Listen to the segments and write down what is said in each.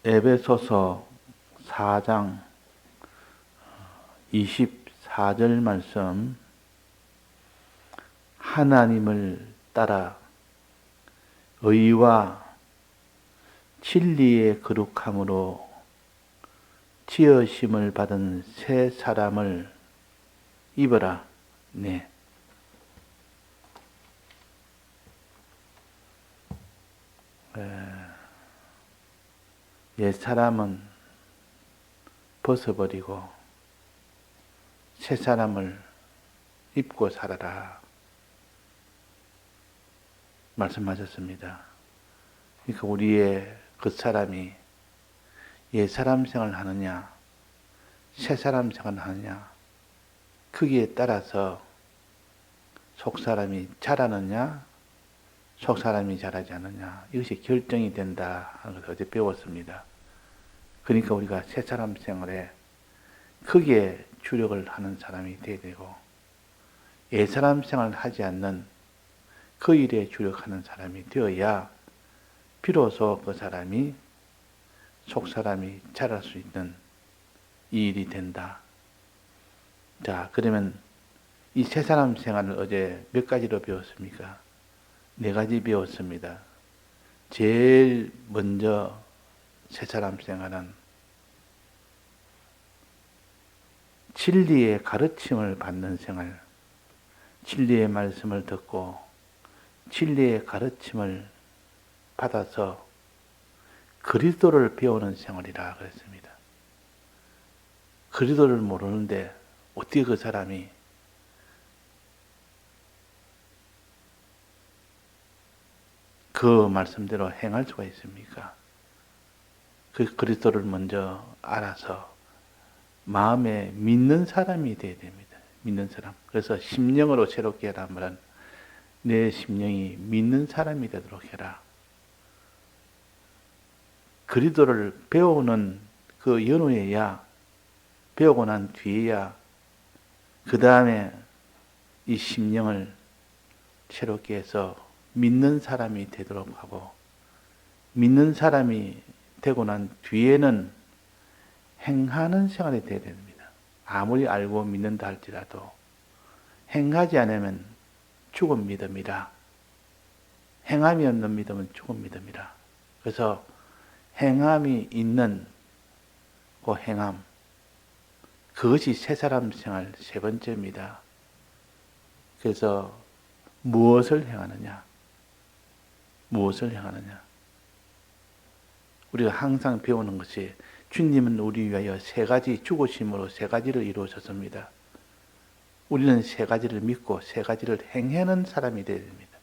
에베소서 4장 24절 말씀, 하나님을 따라 의와 진리의 거룩함으로 지으심을 받은 새 사람을 입어라. 네. 옛 사람은 벗어버리고 새 사람을 입고 살아라 말씀하셨습니다. 그러니까 우리의 그 사람이 옛 사람 생활을 하느냐 새 사람 생활을 하느냐 크기에 따라서 속 사람이 자라느냐 속 사람이 자라지 않느냐 이것이 결정이 된다 하는 것을 어제 배웠습니다. 그러니까 우리가 새 사람 생활에 크게 주력을 하는 사람이 되어야 되고 옛 사람 생활을 하지 않는 그 일에 주력하는 사람이 되어야 비로소 그 사람이 속 사람이 자랄 수 있는 이 일이 된다. 자, 그러면 이 새 사람 생활을 어제 몇 가지로 배웠습니까? 4가지 배웠습니다. 제일 먼저 새 사람 생활은 진리의 가르침을 받는 생활, 진리의 말씀을 듣고 진리의 가르침을 받아서 그리스도를 배우는 생활이라 그랬습니다. 그리스도를 모르는데 어떻게 그 사람이 그 말씀대로 행할 수가 있습니까? 그 그리스도를 먼저 알아서 마음에 믿는 사람이 되어야 됩니다. 믿는 사람. 그래서 심령으로 새롭게 해라 말은 내 심령이 믿는 사람이 되도록 해라. 그리스도를 배우는 그 연후에야 배우고 난 뒤에야 그 다음에 이 심령을 새롭게 해서 믿는 사람이 되도록 하고 믿는 사람이 되고 난 뒤에는 행하는 생활이 되어야 됩니다. 아무리 알고 믿는다 할지라도 행하지 않으면 죽은 믿음이라. 행함이 없는 믿음은 죽은 믿음이라. 그래서 행함이 있는 그 행함, 그것이 새 사람 생활 세 번째입니다. 그래서 무엇을 행하느냐? 무엇을 행하느냐? 우리가 항상 배우는 것이 주님은 우리 위하여 3가지 죽으심으로 3가지를 이루셨습니다. 우리는 3가지를 믿고 3가지를 행하는 사람이 되어야 됩니다.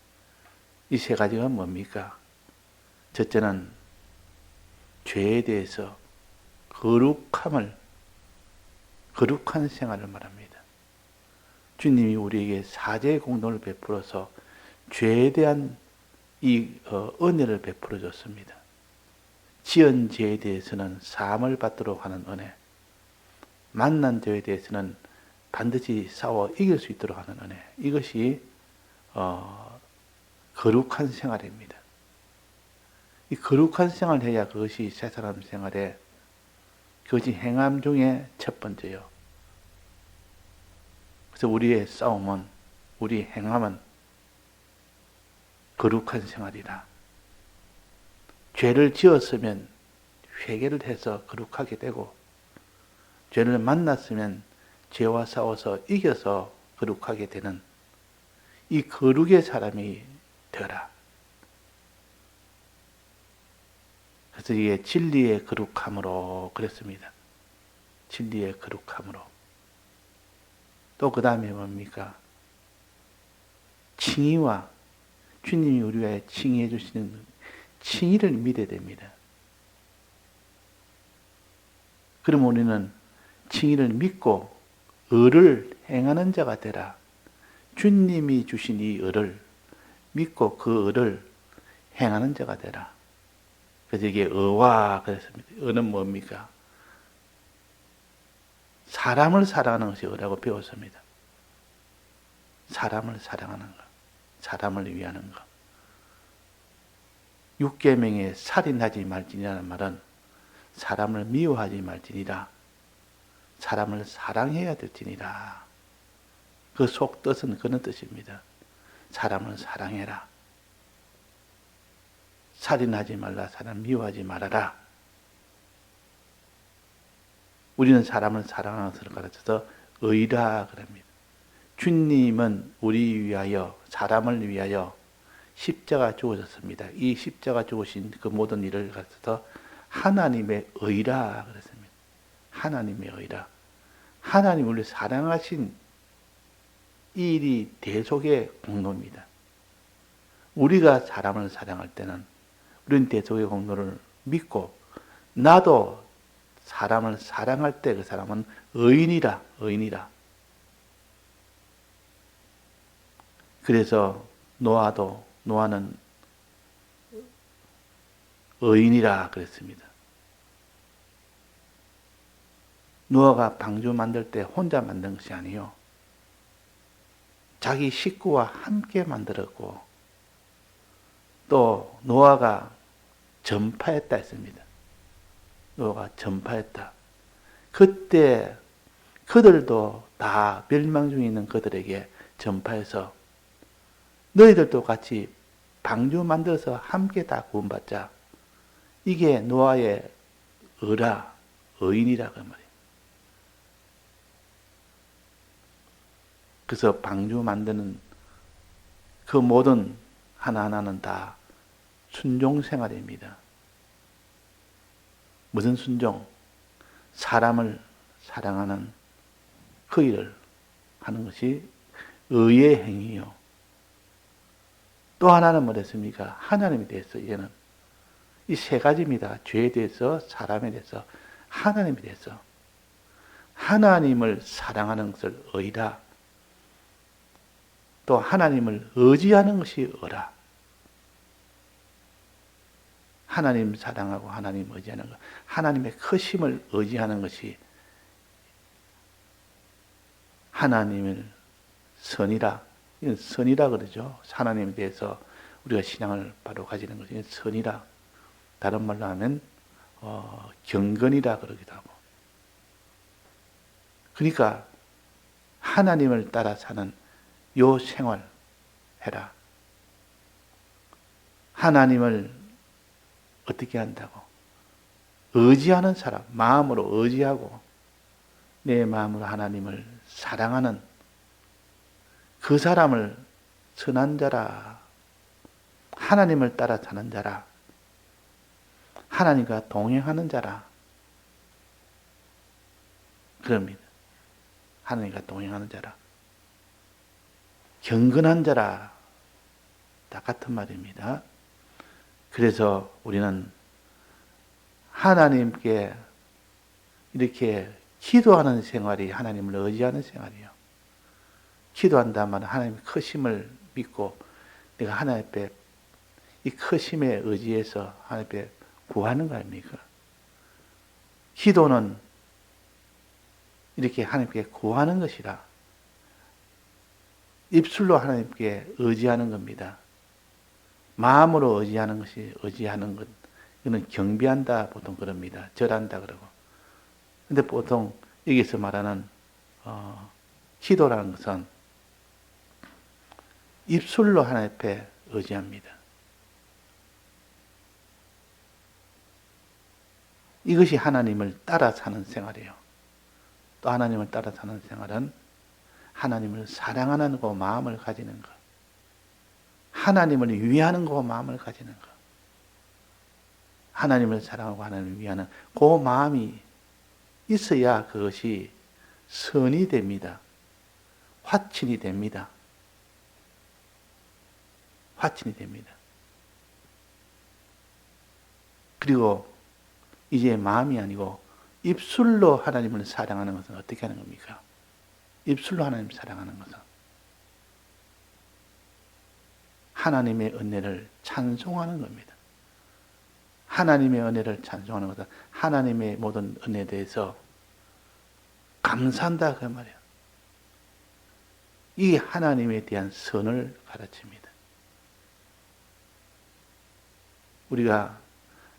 이 3가지가 뭡니까? 첫째는 죄에 대해서 거룩한 생활을 말합니다. 주님이 우리에게 사죄의 공동을 베풀어서 죄에 대한 이 은혜를 베풀어 줬습니다. 지은 죄에 대해서는 사함을 받도록 하는 은혜, 만난 죄에 대해서는 반드시 싸워 이길 수 있도록 하는 은혜, 이것이 거룩한 생활입니다. 이 거룩한 생활을 해야 그것이 새 사람 생활에 그것이 행함 중에 첫 번째요. 그래서 우리의 싸움은 우리 행함은 거룩한 생활이라. 죄를 지었으면 회개를 해서 거룩하게 되고 죄를 만났으면 죄와 싸워서 이겨서 거룩하게 되는 이 거룩의 사람이 되어라. 그래서 이게 진리의 거룩함으로 그랬습니다. 진리의 거룩함으로. 또 그 다음에 뭡니까? 칭의와 주님이 우리 위해 칭의해 주시는 칭의를 믿어야 됩니다. 그럼 우리는 칭의를 믿고 의를 행하는 자가 되라. 주님이 주신 이 의를 믿고 그 의를 행하는 자가 되라. 그래서 이게 의와 그랬습니다. 의는 뭡니까? 사람을 사랑하는 것이 의라고 배웠습니다. 사람을 사랑하는 것, 사람을 위하는 것. 6계명에 살인하지 말지니라는 말은 사람을 미워하지 말지니라. 사람을 사랑해야 될지니라. 그 속 뜻은 그런 뜻입니다. 사람을 사랑해라. 살인하지 말라. 사람 미워하지 말아라. 우리는 사람을 사랑하는 것을 가르쳐서 의라 그럽니다. 주님은 우리 위하여, 사람을 위하여 십자가 죽으셨습니다. 이 십자가 죽으신 그 모든 일을 가르쳐서 하나님의 의라 그랬습니다. 하나님의 의라. 하나님 우리를 사랑하신 이 일이 대속의 공로입니다. 우리가 사람을 사랑할 때는 우리는 대속의 공로를 믿고 나도 사람을 사랑할 때 그 사람은 의인이라, 의인이라. 그래서 노아는 의인이라 그랬습니다. 노아가 방주 만들 때 혼자 만든 것이 아니요. 자기 식구와 함께 만들었고 또 노아가 전파했다 했습니다. 노아가 전파했다. 그때 그들도 다 멸망 중에 있는 그들에게 전파해서 너희들도 같이 방주 만들어서 함께 다 구원받자. 이게 노아의 의인이라 그 말이에요. 그래서 방주 만드는 그 모든 하나하나는 다 순종 생활입니다. 무슨 순종? 사람을 사랑하는 그 일을 하는 것이 의의 행위요. 또 하나는 뭐랬습니까? 하나님에 대해서 이제는 이 세 가지입니다. 죄에 대해서, 사람에 대해서, 하나님에 대해서. 하나님을 사랑하는 것을 의라. 또 하나님을 의지하는 것이 의라. 하나님 사랑하고 하나님 의지하는 것. 하나님의 크심을 의지하는 것이 하나님을 선이라. 이건 선이라 그러죠. 하나님에 대해서 우리가 신앙을 바로 가지는 것이 선이라. 다른 말로 하면 경건이라 그러기도 하고. 그러니까 하나님을 따라 사는 요 생활 해라. 하나님을 어떻게 한다고? 의지하는 사람, 마음으로 의지하고 내 마음으로 하나님을 사랑하는 그 사람을 선한 자라. 하나님을 따라 사는 자라. 하나님과 동행하는 자라. 그럽니다. 하나님과 동행하는 자라. 경건한 자라. 다 같은 말입니다. 그래서 우리는 하나님께 이렇게 기도하는 생활이 하나님을 의지하는 생활이에요. 기도한다면 하나님의 크심을 믿고 내가 하나님 앞에 이 크심에 의지해서 하나님 앞에 구하는 거 아닙니까? 기도는 이렇게 하나님께 구하는 것이라. 입술로 하나님께 의지하는 겁니다. 마음으로 의지하는 것이 의지하는 것. 이거는 경배한다 보통 그럽니다. 절한다 그러고. 근데 보통 여기서 말하는 기도라는 것은 입술로 하나님 앞에 의지합니다. 이것이 하나님을 따라 사는 생활이에요. 또 하나님을 따라 사는 생활은 하나님을 사랑하는 그 마음을 가지는 것. 하나님을 위하는 그 마음을 가지는 것. 하나님을 사랑하고 하나님을 위하는 그 마음이 있어야 그것이 선이 됩니다. 화친이 됩니다. 화친이 됩니다. 그리고 이제 마음이 아니고 입술로 하나님을 사랑하는 것은 어떻게 하는 겁니까? 입술로 하나님을 사랑하는 것은 하나님의 은혜를 찬송하는 겁니다. 하나님의 은혜를 찬송하는 것은 하나님의 모든 은혜에 대해서 감사한다 그 말이에요. 이 하나님에 대한 선을 가르칩니다. 우리가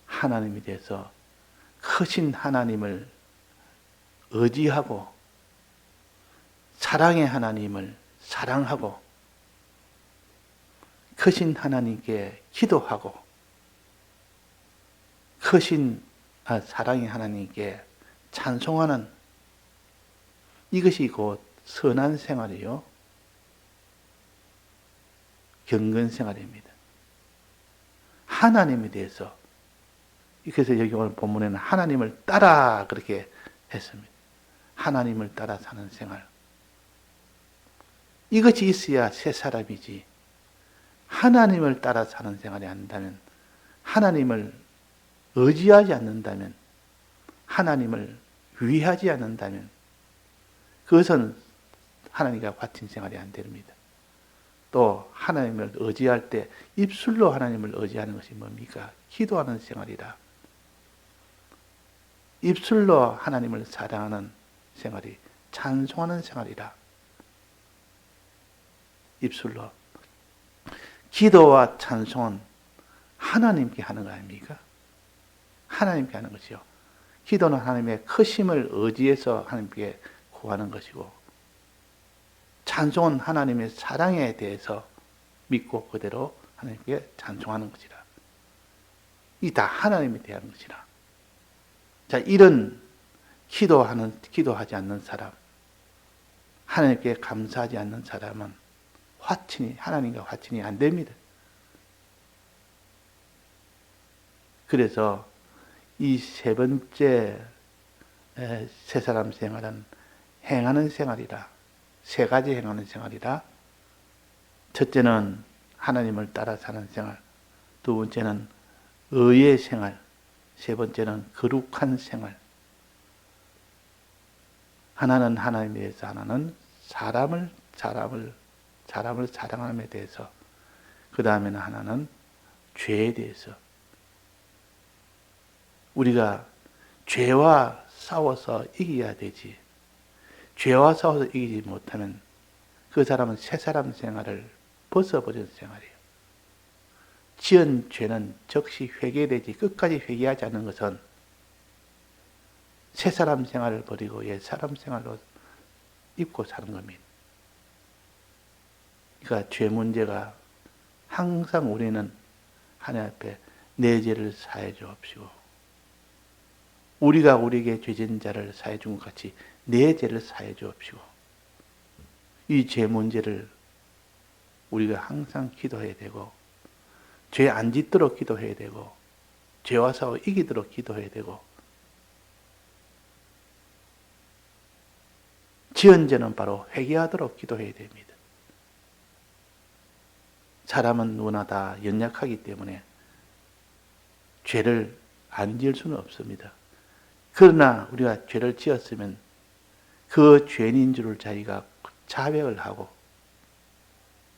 하나님에 대해서 크신 하나님을 의지하고 사랑의 하나님을 사랑하고 크신 하나님께 기도하고 크신 사랑의 하나님께 찬송하는 이것이 곧 선한 생활이요 경건 생활입니다. 하나님에 대해서 그래서 여기 오늘 본문에는 하나님을 따라 그렇게 했습니다. 하나님을 따라 사는 생활. 이것이 있어야 새 사람이지. 하나님을 따라 사는 생활이 아닌다면, 하나님을 의지하지 않는다면, 하나님을 위하지 않는다면, 그것은 하나님과 같은 생활이 안 됩니다. 또 하나님을 의지할 때 입술로 하나님을 의지하는 것이 뭡니까? 기도하는 생활이라. 입술로 하나님을 사랑하는 생활이 찬송하는 생활이라. 입술로. 기도와 찬송은 하나님께 하는 거 아닙니까? 하나님께 하는 것이요. 기도는 하나님의 크심을 의지해서 하나님께 구하는 것이고, 찬송은 하나님의 사랑에 대해서 믿고 그대로 하나님께 찬송하는 것이라. 이 다 하나님에 대한 것이라. 자, 이런 기도하지 않는 사람, 하나님께 감사하지 않는 사람은 하나님과 화친이 안 됩니다. 그래서 이 세 번째 새 사람 생활은 행하는 생활이라. 세 가지 행하는 생활이라. 첫째는 하나님을 따라 사는 생활, 두 번째는 의의 생활, 세 번째는 거룩한 생활. 하나는 하나님에 대해서, 하나는 사람을 사랑함에 대해서, 그 다음에는 하나는 죄에 대해서. 우리가 죄와 싸워서 이겨야 되지. 죄와 싸워서 이기지 못하면 그 사람은 새 사람 생활을 벗어버린 생활이에요. 지은 죄는 즉시 회개되지, 끝까지 회개하지 않는 것은 새 사람 생활을 버리고 옛 사람 생활로 입고 사는 겁니다. 그러니까 죄 문제가 항상 우리는 하나님 앞에 내 죄를 사해 주옵시고, 우리가 우리에게 죄진 자를 사해 준 것 같이 내 죄를 사해 주옵시고, 이 죄 문제를 우리가 항상 기도해야 되고, 죄 안 짓도록 기도해야 되고, 죄와 싸워 이기도록 기도해야 되고, 지은 죄는 바로 회개하도록 기도해야 됩니다. 사람은 누구나 다 연약하기 때문에 죄를 안 지을 수는 없습니다. 그러나 우리가 죄를 지었으면 그 죄인인 줄을 자기가 자백을 하고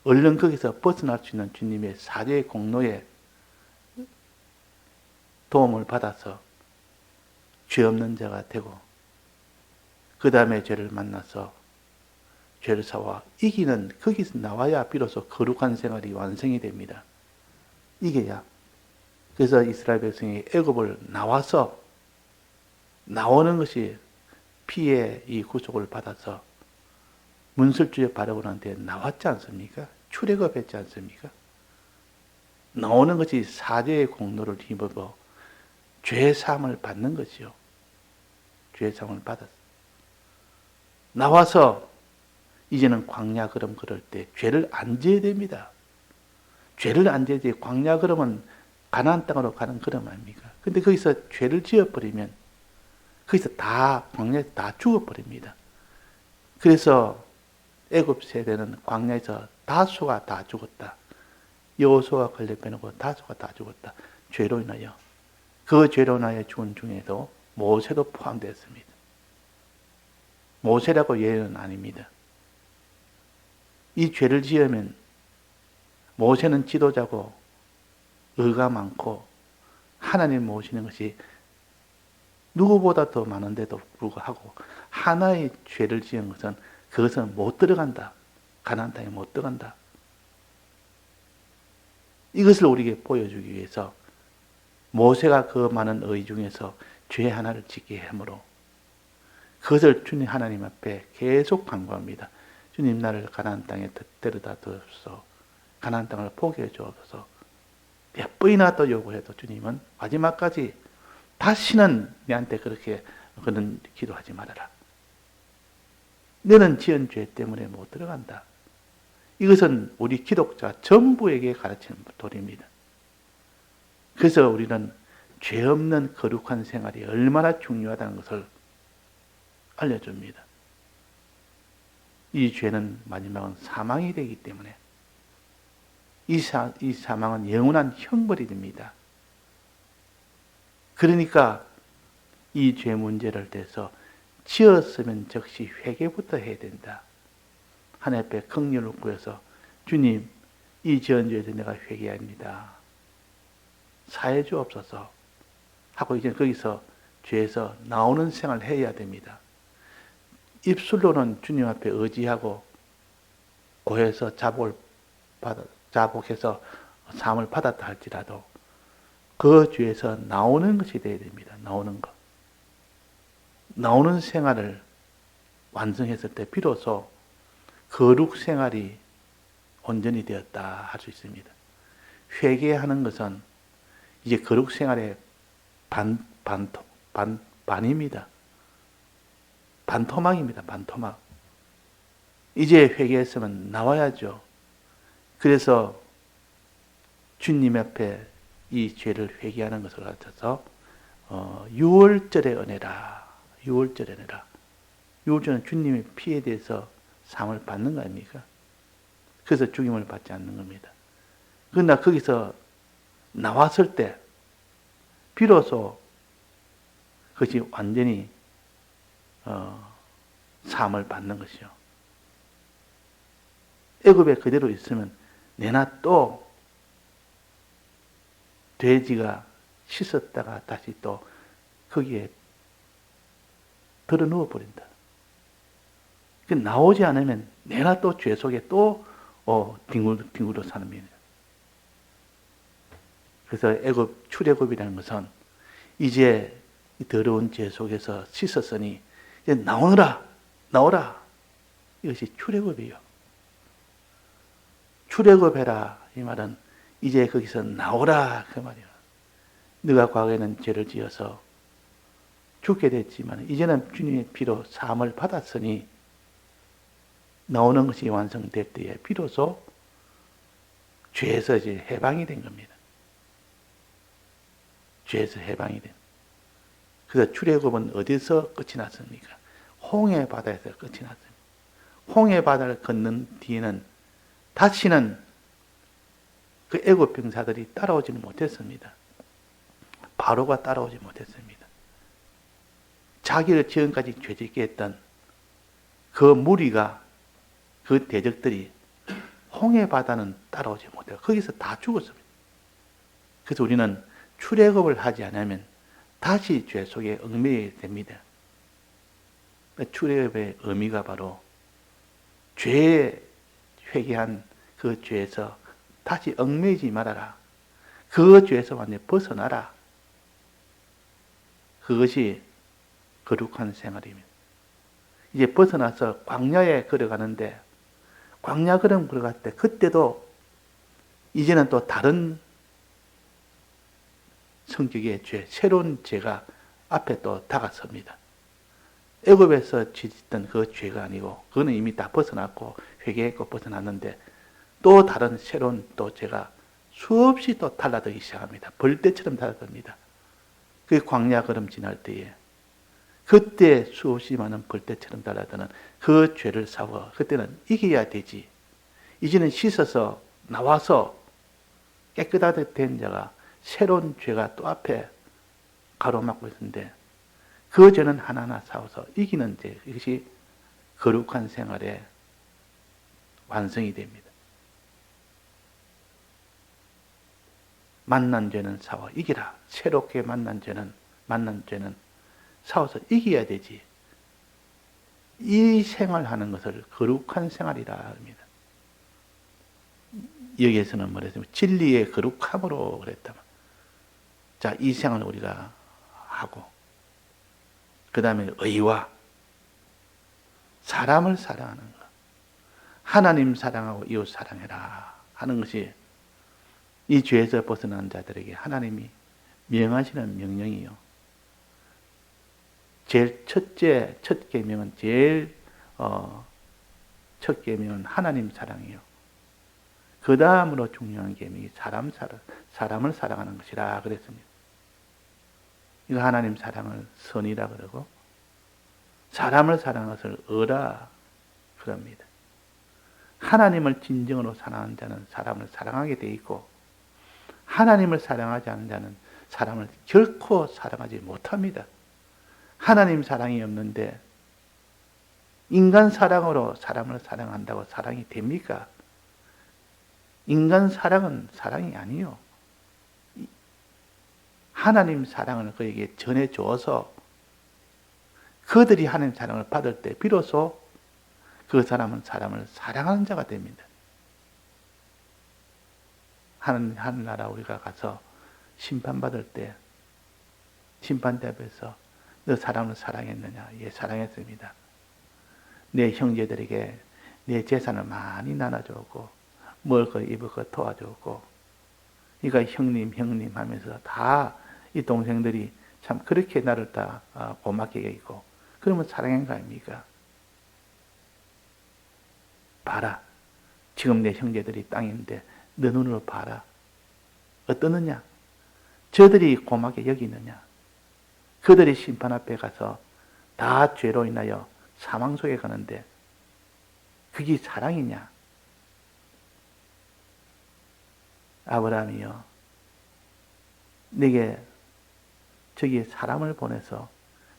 얼른 거기서 벗어날 수 있는 주님의 사죄의 공로에 도움을 받아서 죄 없는 자가 되고, 그 다음에 죄를 만나서 죄를 싸워 이기는, 거기서 나와야 비로소 거룩한 생활이 완성이 됩니다. 이게야. 그래서 이스라엘 백성이 애굽을 나오는 것이 피의 이 구속을 받아서 문설주에 바르고 난 뒤에 나왔지 않습니까? 출애굽했지 않습니까? 나오는 것이 사죄의 공로를 힘입어 죄사함을 받는 것이요. 죄사함을 받았어. 나와서 이제는 광야 걸음 걸을 때 죄를 안 지어야 됩니다. 죄를 안 지어야지. 광야 걸음은 가나안 땅으로 가는 걸음 아닙니까? 근데 거기서 죄를 지어버리면 거기서 광야에서 다 죽어버립니다. 그래서 애굽 세대는 광야에서 다수가 다 죽었다. 여호수아가 걸려 빼놓고 다수가 다 죽었다. 죄로 인하여. 그 죄로 인하여 죽은 중에도 모세도 포함되었습니다. 모세라고 예는 아닙니다. 이 죄를 지으면 모세는 지도자고 의가 많고 하나님 모시는 것이 누구보다 더 많은데도 불구하고 하나의 죄를 지은 것은 그것은 못 들어간다. 가나안 땅에 못 들어간다. 이것을 우리에게 보여주기 위해서 모세가 그 많은 의 중에서 죄 하나를 짓게 하므로 그것을 주님 하나님 앞에 계속 간구합니다. 주님, 나를 가나안 땅에 데려다 주옵소서. 가나안 땅을 포기해 주옵소서. 몇 번이나 또 요구해도 주님은 마지막까지 다시는 내한테 그렇게 그런 기도하지 말아라. 너는 지은 죄 때문에 못 들어간다. 이것은 우리 기독자 전부에게 가르치는 도리입니다. 그래서 우리는 죄 없는 거룩한 생활이 얼마나 중요하다는 것을 알려줍니다. 이 죄는 마지막은 사망이 되기 때문에 이 사망은 영원한 형벌이 됩니다. 그러니까 이 죄 문제를 대해서 지었으면 즉시 회개부터 해야 된다. 하나님 앞에 긍휼을 구해서 주님, 이 지은 죄에 대해서 내가 회개합니다. 사해 주옵소서 하고 이제 거기서 죄에서 나오는 생활을 해야 됩니다. 입술로는 주님 앞에 의지하고 고해서 자복해서 사함을 받았다 할지라도 그 죄에서 나오는 것이 되어야 됩니다. 나오는 것. 나오는 생활을 완성했을 때 비로소 거룩 생활이 온전히 되었다 할 수 있습니다. 회개하는 것은 이제 거룩 생활의 반입니다. 반토막입니다. 반토막. 이제 회개했으면 나와야죠. 그래서 주님 앞에 이 죄를 회개하는 것을 가르쳐서 6월절의 은혜라. 6월절의 은혜라. 6월절은 주님의 피에 대해서 상을 받는 거 아닙니까? 그래서 죽임을 받지 않는 겁니다. 그러나 거기서 나왔을 때 비로소 그것이 완전히 사함을 받는 것이요. 애굽에 그대로 있으면 내나 또 돼지가 씻었다가 다시 또 거기에 들어 누워 버린다. 나오지 않으면 내나 또 죄 속에 또 뒹굴러 사는 면이에요. 그래서 애굽 출애굽이라는 것은 이제 이 더러운 죄 속에서 씻었으니 이제 나오라. 이것이 출애굽이에요. 출애굽해라 이 말은 이제 거기서 나오라 그 말이에요. 네가 과거에는 죄를 지어서 죽게 됐지만 이제는 주님의 피로 사함을 받았으니 나오는 것이 완성될 때에 비로소 죄에서 이제 해방이 된 겁니다. 죄에서 해방이 된. 그래서 출애굽은 어디서 끝이 났습니까? 홍해 바다에서 끝이 났습니다. 홍해 바다를 건넌 뒤에는 다시는 그 애굽 병사들이 따라오지는 못했습니다. 바로가 따라오지 못했습니다. 자기를 지금까지 죄짓게 했던 그 무리가 그 대적들이 홍해 바다는 따라오지 못해요. 거기서 다 죽었습니다. 그래서 우리는 출애굽을 하지 않으면 다시 죄 속에 얽매이게 됩니다. 출애굽의 의미가 바로 죄에 회개한 그 죄에서 다시 얽매이지 말아라. 그 죄에서 완전히 벗어나라. 그것이 거룩한 생활입니다. 이제 벗어나서 광야에 걸어가는데 광야 걸어갈 때 그때도 이제는 또 다른 성격의 죄, 새로운 죄가 앞에 또 다가섭니다. 애굽에서 짓던 그 죄가 아니고 그거는 이미 다 벗어났고 회개했고 벗어났는데 또 다른 새로운 또 죄가 수없이 또 달라들기 시작합니다. 벌떼처럼 달라듭니다. 그 광야 걸음 지날 때에 그때 수없이 많은 벌떼처럼 달라드는 그 죄를 싸워 그때는 이겨야 되지. 이제는 씻어서 나와서 깨끗하게 된 자가 새로운 죄가 또 앞에 가로막고 있는데 그 죄는 하나하나 싸워서 이기는 죄, 이것이 거룩한 생활의 완성이 됩니다. 만난 죄는 싸워 이기라. 새롭게 만난 죄는 싸워서 이겨야 되지. 이 생활하는 것을 거룩한 생활이라 합니다. 여기에서는 뭐랬냐면 진리의 거룩함으로 그랬다. 자, 이 생활을 우리가 하고 그 다음에 의와 사람을 사랑하는 것. 하나님 사랑하고 이웃 사랑해라 하는 것이 이 죄에서 벗어난 자들에게 하나님이 명하시는 명령이요. 제일 첫 계명은 첫 계명은 하나님 사랑이요. 그 다음으로 중요한 계명이 사람을 사랑하는 것이라 그랬습니다. 이거 하나님 사랑을 선이라 그러고 사람을 사랑하는 것을 의라 그럽니다. 하나님을 진정으로 사랑하는 자는 사람을 사랑하게 돼 있고 하나님을 사랑하지 않는 자는 사람을 결코 사랑하지 못합니다. 하나님 사랑이 없는데 인간 사랑으로 사람을 사랑한다고 사랑이 됩니까? 인간 사랑은 사랑이 아니요. 하나님 사랑을 그에게 전해줘서 그들이 하나님 사랑을 받을 때 비로소 그 사람은 사람을 사랑하는 자가 됩니다. 하늘나라 우리가 가서 심판받을 때 심판대 앞에서 너 사람을 사랑했느냐? 예, 사랑했습니다. 내 형제들에게 내 재산을 많이 나눠주고 먹을 거 입을 거 도와주고 그러니까 형님 하면서 다 이 동생들이 참 그렇게 나를 다 고맙게 여기고 그러면 사랑한 거 아닙니까? 봐라. 지금 내 형제들이 땅인데 너 눈으로 봐라. 어떠느냐? 저들이 고맙게 여기느냐? 그들이 심판 앞에 가서 다 죄로 인하여 사망 속에 가는데 그게 사랑이냐? 아브라함이여 내게 저기에 사람을 보내서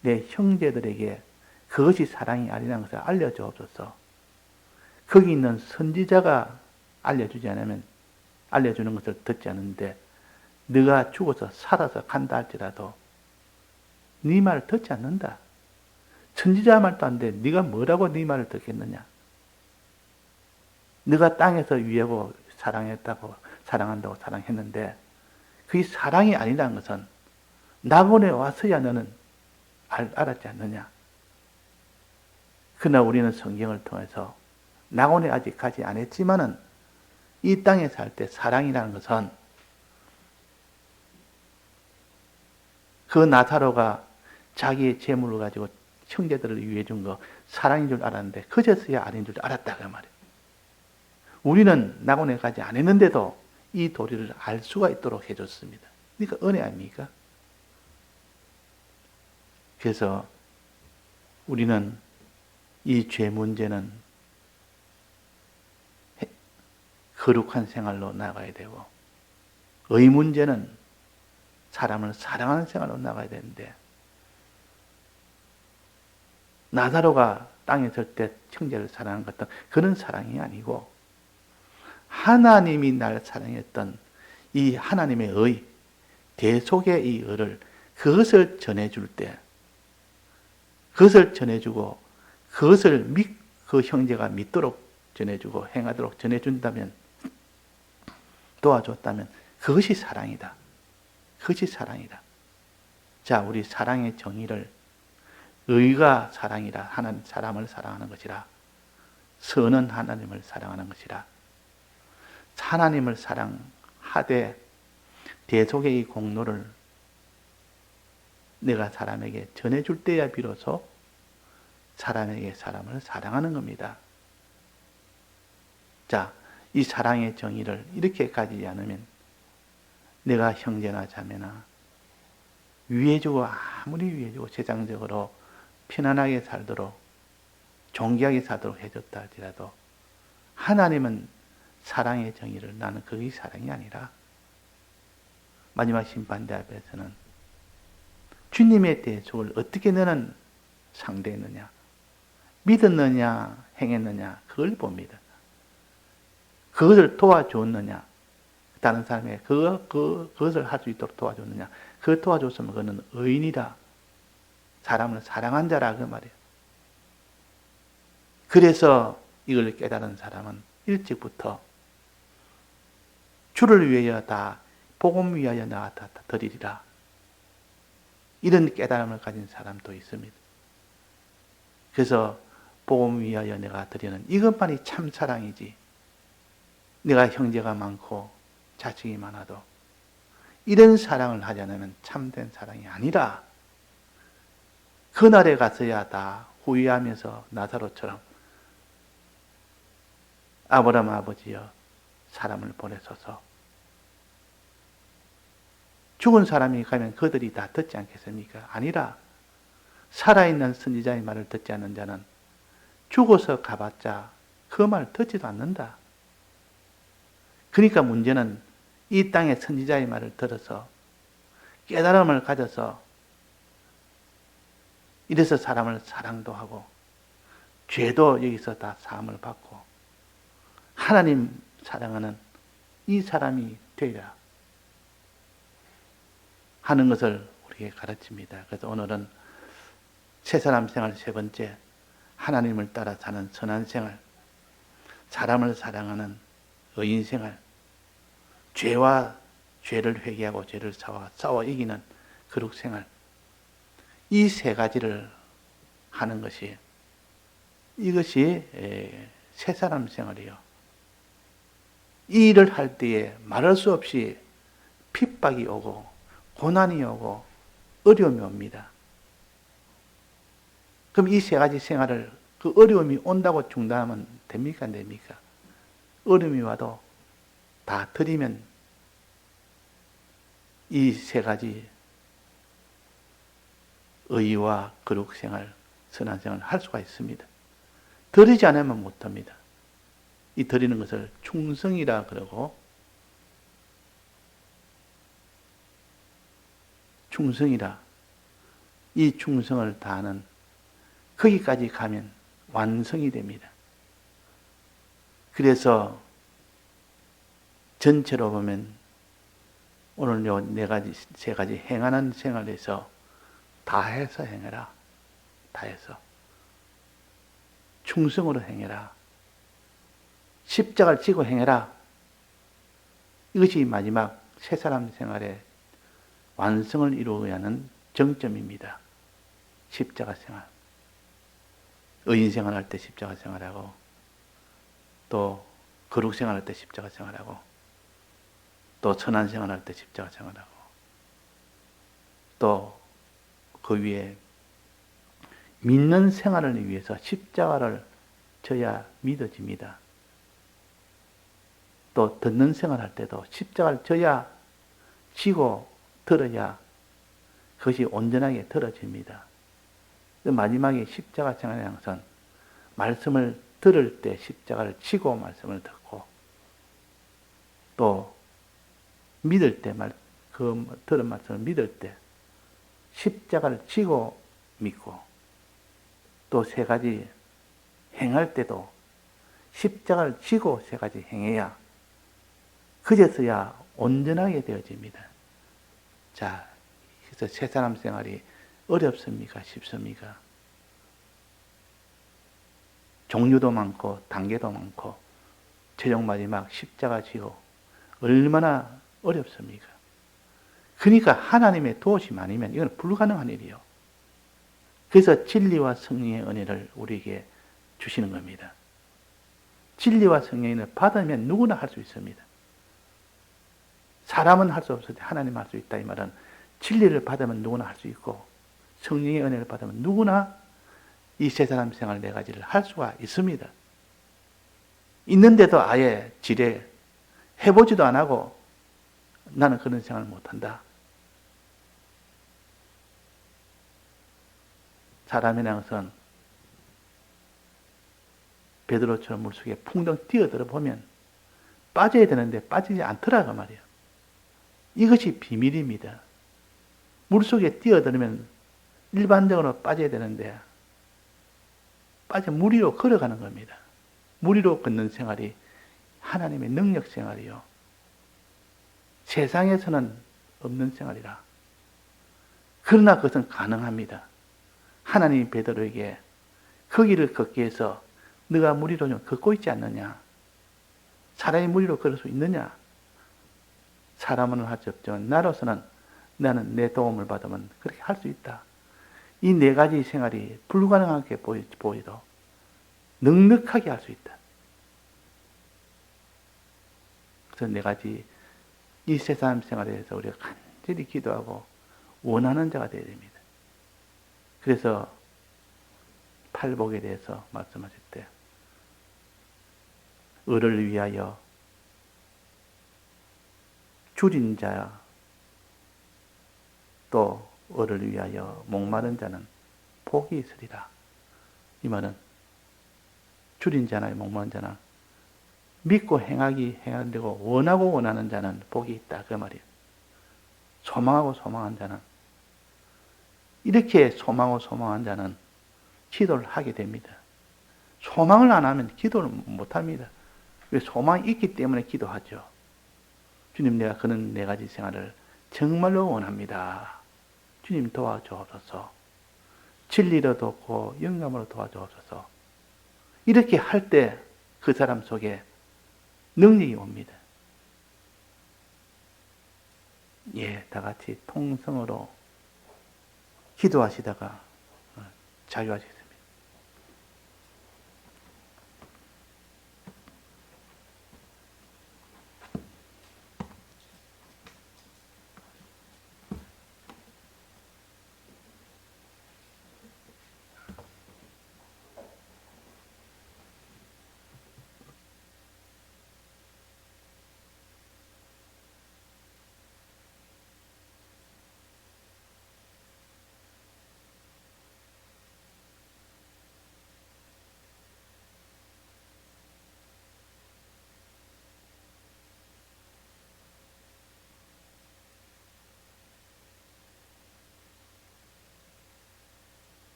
내 형제들에게 그것이 사랑이 아니라는 것을 알려주옵소서. 거기 있는 선지자가 알려주지 않으면 알려주는 것을 듣지 않는데 네가 죽어서 살아서 간다 할지라도 네 말을 듣지 않는다. 선지자 말도 안 돼. 네가 뭐라고 네 말을 듣겠느냐. 네가 땅에서 위하고 사랑한다고 사랑했는데 그게 사랑이 아니라는 것은 낙원에 와서야 너는 알았지 않느냐. 그러나 우리는 성경을 통해서 낙원에 아직 가지 않았지만은 이 땅에 살 때 사랑이라는 것은 그 나사로가 자기의 재물을 가지고 형제들을 위해 준 거 사랑인 줄 알았는데 그제서야 아닌 줄 알았다 그 말이에요. 우리는 낙원에 가지 않았는데도 이 도리를 알 수가 있도록 해줬습니다. 그러니까 은혜 아닙니까? 그래서 우리는 이 죄 문제는 거룩한 생활로 나가야 되고 의 문제는 사람을 사랑하는 생활로 나가야 되는데 나사로가 땅에 설 때 형제를 사랑한 것은 그런 사랑이 아니고 하나님이 날 사랑했던 이 하나님의 의, 대속의 이 의를 그것을 전해줄 때 그것을 전해주고 그것을 그 형제가 믿도록 전해주고 행하도록 전해준다면 도와줬다면 그것이 사랑이다. 그것이 사랑이다. 자, 우리 사랑의 정의를 의가 사랑이라 하나님 사람을 사랑하는 것이라 선은 하나님을 사랑하는 것이라 하나님을 사랑하되 대속의 이 공로를 내가 사람에게 전해줄 때야 비로소 사람에게 사람을 사랑하는 겁니다. 자, 이 사랑의 정의를 이렇게 가지지 않으면 내가 형제나 자매나 위해주고 아무리 위해주고 세상적으로 편안하게 살도록 존귀하게 살도록 해줬다 할지라도 하나님은 사랑의 정의를 나는 그게 사랑이 아니라 마지막 심판대 앞에서는 주님의 대속을 어떻게 너는 상대했느냐 믿었느냐 행했느냐 그걸 봅니다. 그것을 도와줬느냐 다른 사람에게 그것을 할 수 있도록 도와줬느냐 그걸 도와줬으면 그는 의인이라 사람을 사랑한 자라 그 말이에요. 그래서 이걸 깨달은 사람은 일찍부터 주를 위하여 다 복음 위하여 나아다 드리리라. 이런 깨달음을 가진 사람도 있습니다. 그래서 복음을 위하여 내가 드리는 이것만이 참 사랑이지, 내가 형제가 많고 자식이 많아도 이런 사랑을 하지 않으면 참된 사랑이 아니라, 그날에 가서야 다 후회하면서 나사로처럼 아브라함 아버지여 사람을 보내소서. 죽은 사람이 가면 그들이 다 듣지 않겠습니까? 아니라 살아있는 선지자의 말을 듣지 않는 자는 죽어서 가봤자 그 말 듣지도 않는다. 그러니까 문제는 이 땅의 선지자의 말을 들어서 깨달음을 가져서 이래서 사람을 사랑도 하고 죄도 여기서 다 사함을 받고 하나님 사랑하는 이 사람이 되리라 하는 것을 우리에게 가르칩니다. 그래서 오늘은 새사람 생활 세 번째, 하나님을 따라 사는 선한 생활, 사람을 사랑하는 의인 생활, 죄와 죄를 회개하고 죄를 싸워 이기는 거룩 생활, 이 세 가지를 하는 것이, 이것이 새사람 생활이요. 이 일을 할 때에 말할 수 없이 핍박이 오고 고난이 오고 어려움이 옵니다. 그럼 이 세 가지 생활을, 그 어려움이 온다고 중단하면 됩니까? 안 됩니까? 어려움이 와도 다 드리면 이 세 가지 의와 거룩 생활, 선한 생활을 할 수가 있습니다. 드리지 않으면 못합니다. 이 드리는 것을 충성이라 그러고, 충성이라, 이 충성을 다하는, 거기까지 가면 완성이 됩니다. 그래서 전체로 보면 오늘 요 네 가지, 세 가지 행하는 생활에서 다 해서 행해라. 다 해서. 충성으로 행해라. 십자가를 지고 행해라. 이것이 마지막 새사람 생활의 완성을 이루어야 하는 정점입니다. 십자가 생활. 의인 생활할 때 십자가 생활하고, 또 거룩 생활할 때 십자가 생활하고, 또 선한 생활할 때 십자가 생활하고, 또 그 위에 믿는 생활을 위해서 십자가를 져야 믿어집니다. 또 듣는 생활할 때도 십자가를 져야, 지고 들어야 그것이 온전하게 들어집니다. 마지막에 십자가 생활의 양선, 말씀을 들을 때 십자가를 지고 말씀을 듣고, 또 믿을 때, 그 들은 말씀을 믿을 때 십자가를 지고 믿고, 또 세 가지 행할 때도 십자가를 지고 세 가지 행해야, 그제서야 온전하게 되어집니다. 자, 그래서 새사람 생활이 어렵습니까? 쉽습니까? 종류도 많고 단계도 많고 최종 마지막 십자가 지고 얼마나 어렵습니까? 그러니까 하나님의 도우심 아니면 이건 불가능한 일이요. 그래서 진리와 성령의 은혜를 우리에게 주시는 겁니다. 진리와 성령의 은혜를 받으면 누구나 할 수 있습니다. 사람은 할 수 없을 때 하나님 할 수 있다, 이 말은 진리를 받으면 누구나 할 수 있고, 성령의 은혜를 받으면 누구나 이 세사람 생활 네 가지를 할 수가 있습니다. 있는데도 아예 지레 해보지도 안 하고 나는 그런 생활을 못한다. 사람이라는 것은 베드로처럼 물속에 풍덩 뛰어들어 보면 빠져야 되는데 빠지지 않더라고 말이에요. 이것이 비밀입니다. 물속에 뛰어들면 일반적으로 빠져야 되는데 물 위로 걸어가는 겁니다. 물 위로 걷는 생활이 하나님의 능력 생활이요. 세상에서는 없는 생활이라. 그러나 그것은 가능합니다. 하나님이 베드로에게 그 길을 걷기 위해서 네가 물 위로 좀 걷고 있지 않느냐? 사람이 물 위로 걸을 수 있느냐? 사람은 할 수 없지만 나로서는 나는 내 도움을 받으면 그렇게 할 수 있다. 이 네 가지 생활이 불가능하게 보이도 넉넉하게 할 수 있다. 그래서 네 가지 이 세상 생활에서 우리가 간절히 기도하고 원하는 자가 되어야 됩니다. 그래서 팔복에 대해서 말씀하실 때 을을 위하여 줄인 자, 또 을을 위하여 목마른 자는 복이 있으리라. 이 말은 줄인 자나 목마른 자나 믿고 행하려고 원하고 원하는 자는 복이 있다. 그 말이에요. 소망하고 소망한 자는, 이렇게 소망하고 소망한 자는 기도를 하게 됩니다. 소망을 안 하면 기도를 못 합니다. 왜? 소망이 있기 때문에 기도하죠. 주님, 내가 그런 네 가지 생활을 정말로 원합니다. 주님 도와주옵소서. 진리로 돕고 영감으로 도와주옵소서. 이렇게 할 때 그 사람 속에 능력이 옵니다. 예, 다 같이 통성으로 기도하시다가 자유하시겠습니다.